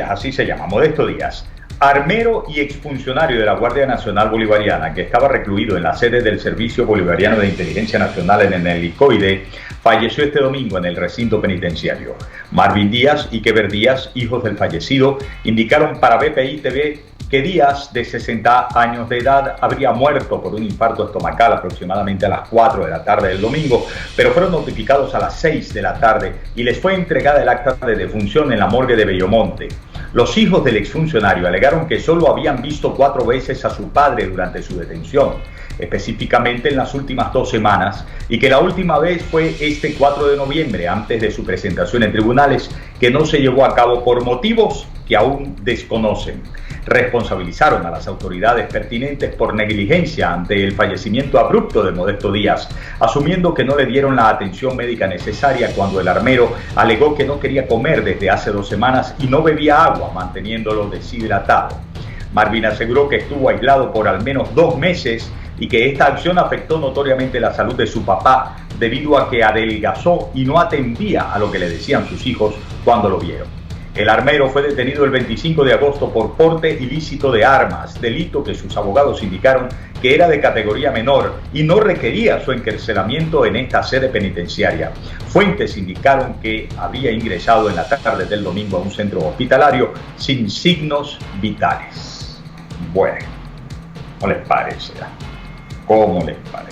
así se llama, Modesto Díaz, armero y exfuncionario de la Guardia Nacional Bolivariana, que estaba recluido en la sede del Servicio Bolivariano de Inteligencia Nacional en el helicoide, falleció este domingo en el recinto penitenciario. Marvin Díaz y Keber Díaz, hijos del fallecido, indicaron para BPI TV que Díaz, de 60 años de edad, habría muerto por un infarto estomacal aproximadamente a las 4 de la tarde del domingo, pero fueron notificados a las 6 de la tarde y les fue entregada el acta de defunción en la morgue de Bellomonte. Los hijos del exfuncionario alegaron que solo habían visto 4 veces a su padre durante su detención. específicamente en las últimas 2 semanas, y que la última vez fue este 4 de noviembre, antes de su presentación en tribunales, que no se llevó a cabo por motivos que aún desconocen. Responsabilizaron a las autoridades pertinentes por negligencia ante el fallecimiento abrupto de Modesto Díaz, asumiendo que no le dieron la atención médica necesaria cuando el armero alegó que no quería comer desde hace 2 semanas y no bebía agua, manteniéndolo deshidratado. Marvin aseguró que estuvo aislado por al menos 2 meses y que esta acción afectó notoriamente la salud de su papá debido a que adelgazó y no atendía a lo que le decían sus hijos cuando lo vieron. El armero fue detenido el 25 de agosto por porte ilícito de armas, delito que sus abogados indicaron que era de categoría menor y no requería su encarcelamiento en esta sede penitenciaria. Fuentes indicaron que había ingresado en la tarde del domingo a un centro hospitalario sin signos vitales. Bueno, ¿cómo les parece? ¿Cómo les parece?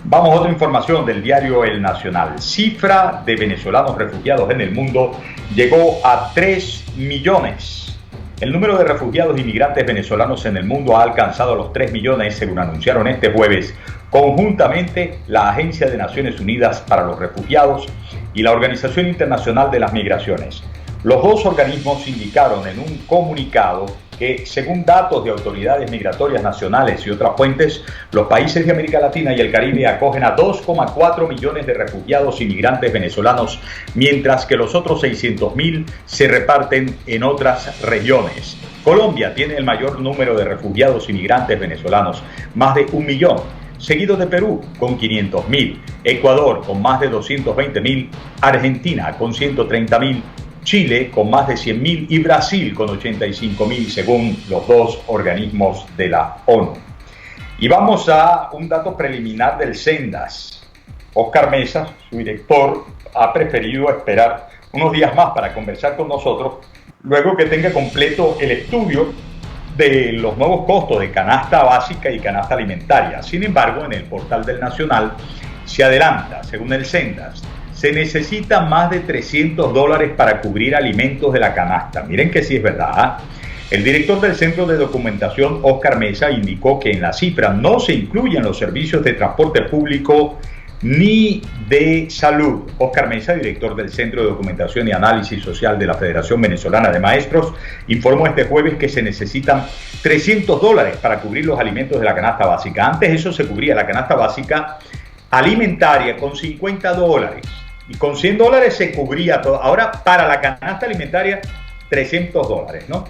Vamos a otra información del diario El Nacional. Cifra de venezolanos refugiados en el mundo llegó a 3 millones. El número de refugiados y migrantes venezolanos en el mundo ha alcanzado los 3 millones, según anunciaron este jueves conjuntamente la Agencia de Naciones Unidas para los Refugiados y la Organización Internacional de las Migraciones. Los 2 organismos indicaron en un comunicado que, según datos de autoridades migratorias nacionales y otras fuentes, los países de América Latina y el Caribe acogen a 2,4 millones de refugiados y migrantes venezolanos, mientras que los otros 600.000 se reparten en otras regiones. Colombia tiene el mayor número de refugiados y migrantes venezolanos, más de 1 millón, seguido de Perú con 500.000, Ecuador con más de 220.000, Argentina con 130.000, Chile con más de 100.000 y Brasil con 85.000, según los 2 organismos de la ONU. Y vamos a un dato preliminar del Sendas. Óscar Mesa, su director, ha preferido esperar unos días más para conversar con nosotros, luego que tenga completo el estudio de los nuevos costos de canasta básica y canasta alimentaria. Sin embargo, en el portal del Nacional se adelanta, según el Sendas, se necesitan más de $300 para cubrir alimentos de la canasta. Miren que sí es verdad. El director del Centro de Documentación, Óscar Mesa, indicó que en la cifra no se incluyen los servicios de transporte público ni de salud. Óscar Mesa, director del Centro de Documentación y Análisis Social de la Federación Venezolana de Maestros, informó este jueves que se necesitan $300 para cubrir los alimentos de la canasta básica. Antes eso se cubría la canasta básica alimentaria con $50 y con $100 se cubría todo. Ahora para la canasta alimentaria $300, ¿no?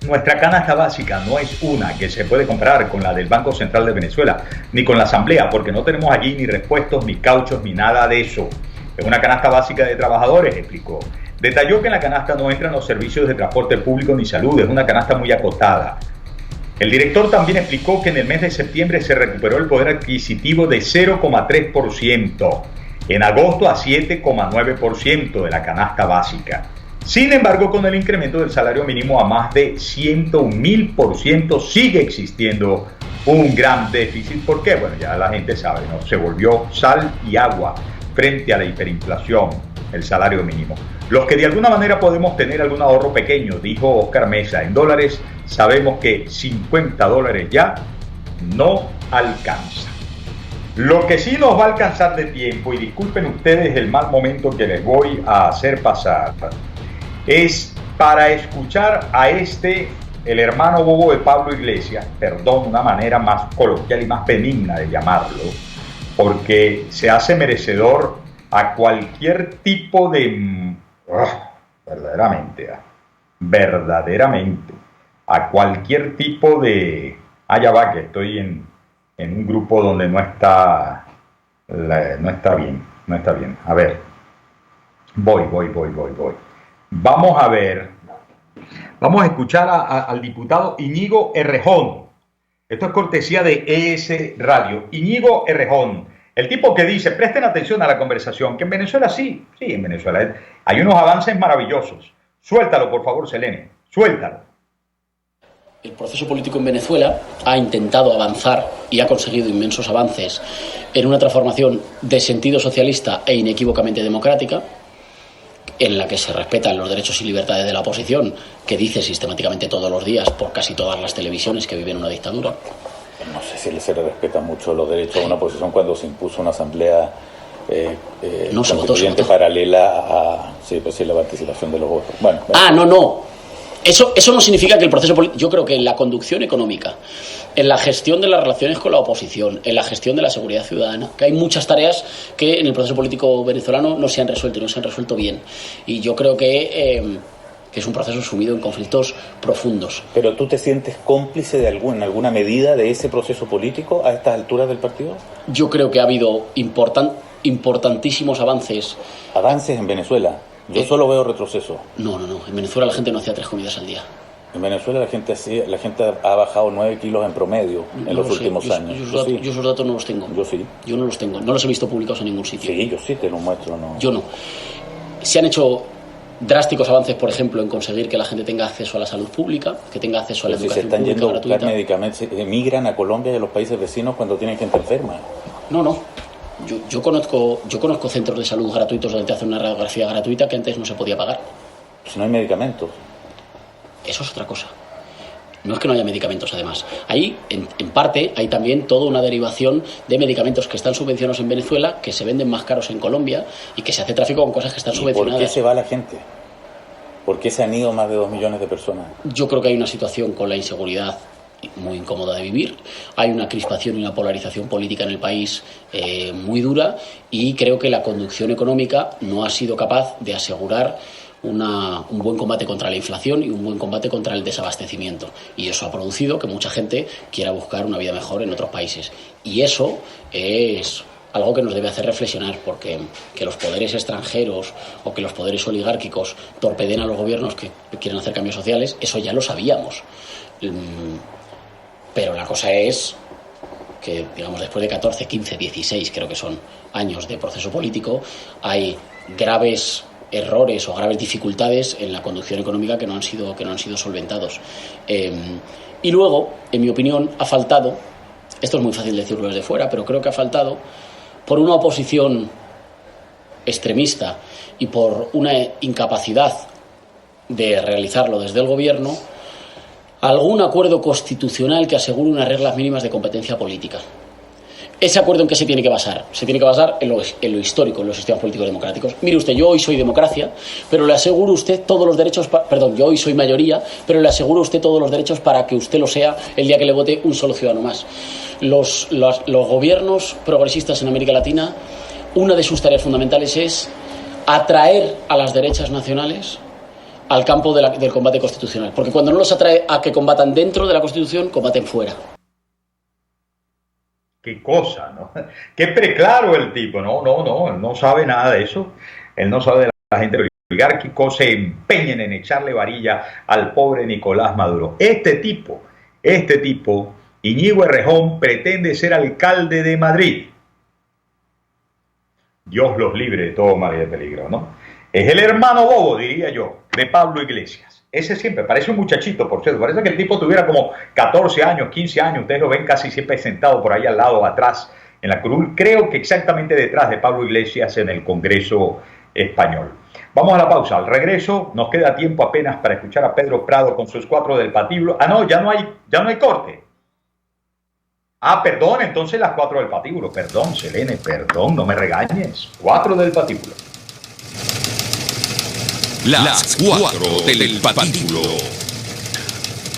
Nuestra canasta básica no es una que se puede comprar con la del Banco Central de Venezuela, ni con la Asamblea, porque no tenemos allí ni repuestos, ni cauchos, ni nada de eso. Es una canasta básica de trabajadores, explicó. Detalló que en la canasta no entran los servicios de transporte público ni salud, es una canasta muy acotada. El director también explicó que en el mes de septiembre se recuperó el poder adquisitivo de 0,3%, en agosto a 7,9% de la canasta básica. Sin embargo, con el incremento del salario mínimo a más de 101.000% sigue existiendo un gran déficit. ¿Por qué? Bueno, ya la gente sabe, ¿no? Se volvió sal y agua frente a la hiperinflación, el salario mínimo. Los que de alguna manera podemos tener algún ahorro pequeño, dijo Óscar Mesa, en dólares, sabemos que $50 ya no alcanza. Lo que sí nos va a alcanzar de tiempo, y disculpen ustedes el mal momento que les voy a hacer pasar, es para escuchar a el hermano bobo de Pablo Iglesias, perdón, una manera más coloquial y más benigna de llamarlo, porque se hace merecedor a cualquier tipo de... verdaderamente, a cualquier tipo de... ya va, que estoy en un grupo donde no está bien. A ver, voy. Vamos a ver, vamos a escuchar al diputado Íñigo Errejón. Esto es cortesía de ES Radio. Íñigo Errejón, el tipo que dice, presten atención a la conversación, que en Venezuela sí, en Venezuela hay unos avances maravillosos. Suéltalo, por favor, Selene, suéltalo. El proceso político en Venezuela ha intentado avanzar y ha conseguido inmensos avances en una transformación de sentido socialista e inequívocamente democrática, en la que se respetan los derechos y libertades de la oposición, que dice sistemáticamente todos los días por casi todas las televisiones que viven una dictadura. no sé si se le respeta mucho los derechos a una oposición cuando se impuso una asamblea constituyente paralela a la participación de los votos. Bueno. No. Eso no significa que el proceso político... Yo creo que en la conducción económica, en la gestión de las relaciones con la oposición, en la gestión de la seguridad ciudadana, que hay muchas tareas que en el proceso político venezolano no se han resuelto y no se han resuelto bien. Y yo creo que es un proceso sumido en conflictos profundos. ¿Pero tú te sientes cómplice en alguna medida de ese proceso político a estas alturas del partido? Yo creo que ha habido importantísimos avances. ¿Avances en Venezuela? Yo solo veo retroceso. No. En Venezuela la gente no hacía 3 comidas al día. En Venezuela la gente ha bajado 9 kilos en promedio en los últimos años. Yo esos datos no los tengo. Yo sí. Yo no los tengo. No los he visto publicados en ningún sitio. Sí, yo sí te los muestro. No. Yo no. Se han hecho drásticos avances, por ejemplo, en conseguir que la gente tenga acceso a la salud pública, que tenga acceso a la educación pública gratuita. Se están yendo a buscar medicamentos, emigran a Colombia y a los países vecinos cuando tienen gente enferma. No. Yo conozco centros de salud gratuitos donde te hacen una radiografía gratuita que antes no se podía pagar. Si no hay medicamentos. Eso es otra cosa. No es que no haya medicamentos, además. Ahí, en parte, hay también toda una derivación de medicamentos que están subvencionados en Venezuela, que se venden más caros en Colombia y que se hace tráfico con cosas que están subvencionadas. ¿Por qué se va la gente? ¿Por qué se han ido más de 2 millones de personas? Yo creo que hay una situación con la inseguridad muy incómoda de vivir, hay una crispación y una polarización política en el país muy dura, y creo que la conducción económica no ha sido capaz de asegurar un buen combate contra la inflación y un buen combate contra el desabastecimiento, y eso ha producido que mucha gente quiera buscar una vida mejor en otros países, y eso es algo que nos debe hacer reflexionar, porque que los poderes extranjeros o que los poderes oligárquicos torpeden a los gobiernos que quieren hacer cambios sociales, eso ya lo sabíamos. Pero la cosa es que, digamos, después de 14, 15, 16, creo que son años de proceso político, hay graves errores o graves dificultades en la conducción económica que no han sido solventados. Y luego, en mi opinión, ha faltado, esto es muy fácil decirlo desde fuera, pero creo que ha faltado, por una oposición extremista y por una incapacidad de realizarlo desde el gobierno, algún acuerdo constitucional que asegure unas reglas mínimas de competencia política. ¿Ese acuerdo en qué se tiene que basar? Se tiene que basar en lo histórico, en los sistemas políticos democráticos. Mire usted, yo hoy soy democracia, pero le aseguro a usted todos los derechos... yo hoy soy mayoría, pero le aseguro a usted todos los derechos para que usted lo sea el día que le vote un solo ciudadano más. Los gobiernos progresistas en América Latina, una de sus tareas fundamentales es atraer a las derechas nacionales al campo del combate constitucional, porque cuando no los atrae a que combatan dentro de la Constitución, combaten fuera. Qué cosa, ¿no? Qué preclaro el tipo, no, él no sabe nada de eso, él no sabe de la gente oligárquico, se empeñen en echarle varilla al pobre Nicolás Maduro. Este tipo, Íñigo Errejón, pretende ser alcalde de Madrid. Dios los libre de todo mal y de peligro, ¿no? Es el hermano bobo, diría yo, de Pablo Iglesias. Ese siempre, parece un muchachito, por cierto. Parece que el tipo tuviera como 14 años, 15 años. Ustedes lo ven casi siempre sentado por ahí al lado, atrás, en la curul. Creo que exactamente detrás de Pablo Iglesias en el Congreso español. Vamos a la pausa. Al regreso nos queda tiempo apenas para escuchar a Pedro Prado con sus 4 del patíbulo. Ya no hay corte. Perdón, entonces las 4 del patíbulo. Perdón, Selene, perdón, no me regañes. 4 del patíbulo. Las 4 del patíbulo.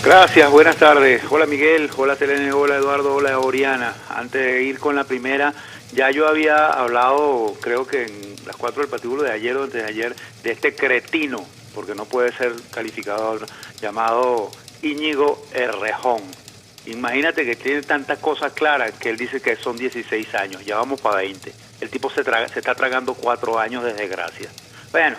Gracias, buenas tardes. Hola Miguel, hola Selene, hola Eduardo, hola Oriana. Antes de ir con la primera, ya yo había hablado, creo que en las 4 del patíbulo de ayer o antes de ayer, de este cretino, porque no puede ser calificado, llamado Íñigo Errejón. Imagínate que tiene tantas cosas claras que él dice que son 16 años, ya vamos para 20. El tipo se está tragando 4 años de desgracia. Bueno,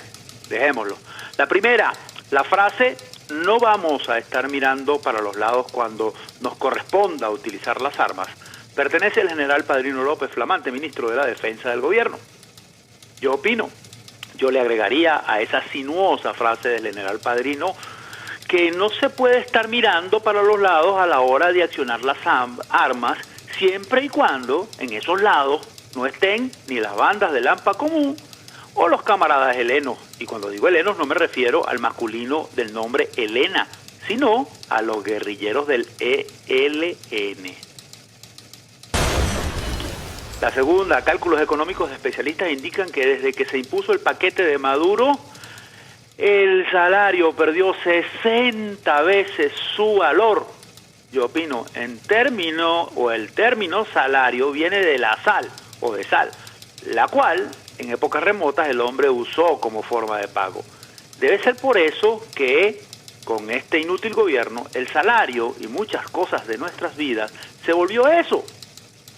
dejémoslo. La primera, la frase: no vamos a estar mirando para los lados cuando nos corresponda utilizar las armas, pertenece al general Padrino López, flamante ministro de la Defensa del gobierno. Yo opino, yo le agregaría a esa sinuosa frase del general Padrino que no se puede estar mirando para los lados a la hora de accionar las armas, siempre y cuando en esos lados no estén ni las bandas del AMPA común o los camaradas helenos. Y cuando digo helenos no me refiero al masculino del nombre Helena, sino a los guerrilleros del ELN. La segunda, cálculos económicos de especialistas indican que desde que se impuso el paquete de Maduro, el salario perdió 60 veces su valor. Yo opino, el término salario viene de la sal o de sal, la cual en épocas remotas el hombre usó como forma de pago. Debe ser por eso que con este inútil gobierno el salario y muchas cosas de nuestras vidas se volvió eso,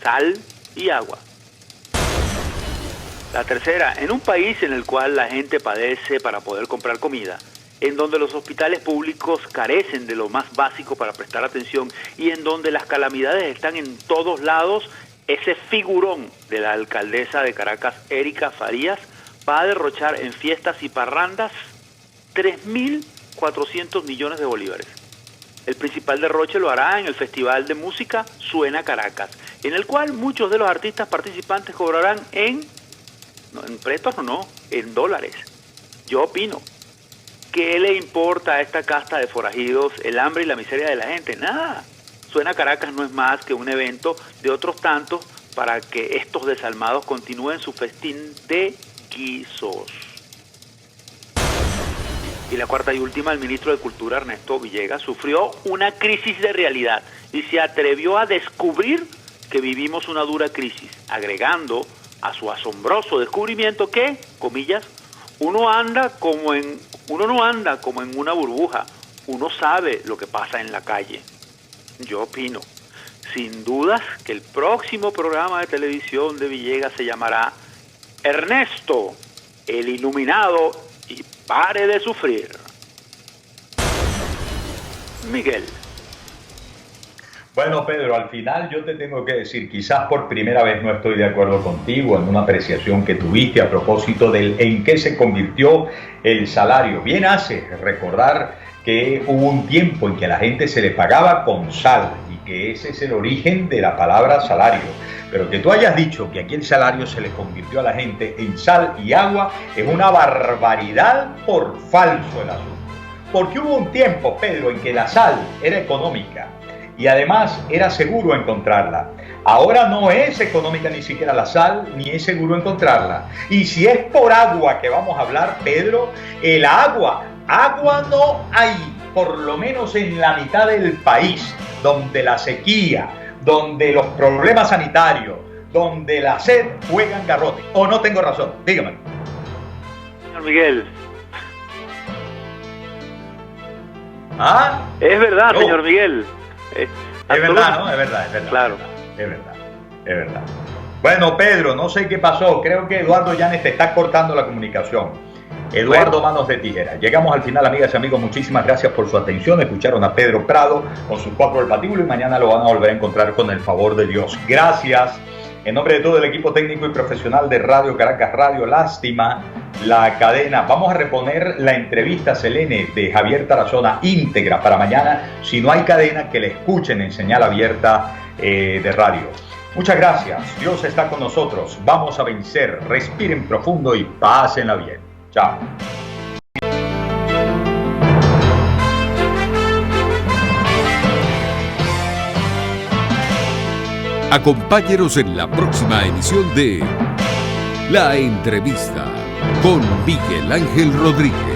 sal y agua. La tercera, en un país en el cual la gente padece para poder comprar comida, en donde los hospitales públicos carecen de lo más básico para prestar atención y en donde las calamidades están en todos lados, ese figurón de la alcaldesa de Caracas, Erika Farías, va a derrochar en fiestas y parrandas 3.400 millones de bolívares. El principal derroche lo hará en el Festival de Música Suena Caracas, en el cual muchos de los artistas participantes cobrarán en pretos o no, en dólares. Yo opino, ¿qué le importa a esta casta de forajidos el hambre y la miseria de la gente? Nada. Suena Caracas no es más que un evento de otros tantos para que estos desalmados continúen su festín de guisos. Y la cuarta y última, el ministro de Cultura, Ernesto Villegas, sufrió una crisis de realidad y se atrevió a descubrir que vivimos una dura crisis, agregando a su asombroso descubrimiento que, comillas, uno no anda como en una burbuja, uno sabe lo que pasa en la calle. Yo opino, sin dudas, que el próximo programa de televisión de Villegas se llamará Ernesto, el Iluminado, y pare de sufrir. Miguel. Bueno, Pedro, al final yo te tengo que decir, quizás por primera vez no estoy de acuerdo contigo en una apreciación que tuviste a propósito del en qué se convirtió el salario. Bien hace recordar que hubo un tiempo en que a la gente se le pagaba con sal y que ese es el origen de la palabra salario. Pero que tú hayas dicho que aquí el salario se le convirtió a la gente en sal y agua es una barbaridad por falso el asunto. Porque hubo un tiempo, Pedro, en que la sal era económica y además era seguro encontrarla. Ahora no es económica ni siquiera la sal, ni es seguro encontrarla. Y si es por agua que vamos a hablar, Pedro, el agua no hay, por lo menos en la mitad del país, donde la sequía, donde los problemas sanitarios, donde la sed juegan garrote. ¿O no tengo razón? Dígame. Señor Miguel. ¿Ah? Es verdad, no. Señor Miguel. Es verdad, ¿no? Es verdad. Claro. Es verdad. Bueno, Pedro, no sé qué pasó. Creo que Eduardo Llanes te está cortando la comunicación. Eduardo Manos de Tijera. Llegamos al final, amigas y amigos. Muchísimas gracias por su atención. Escucharon a Pedro Prado con sus 4 del patíbulo y mañana lo van a volver a encontrar con el favor de Dios. Gracias. En nombre de todo el equipo técnico y profesional de Radio Caracas Radio, lástima la cadena. Vamos a reponer la entrevista Selene de Javier Tarazona íntegra para mañana. Si no hay cadena, que le escuchen en señal abierta de radio. Muchas gracias. Dios está con nosotros. Vamos a vencer. Respiren profundo y pásenla bien. Chao. Acompáñenos en la próxima emisión de La Entrevista con Miguel Ángel Rodríguez.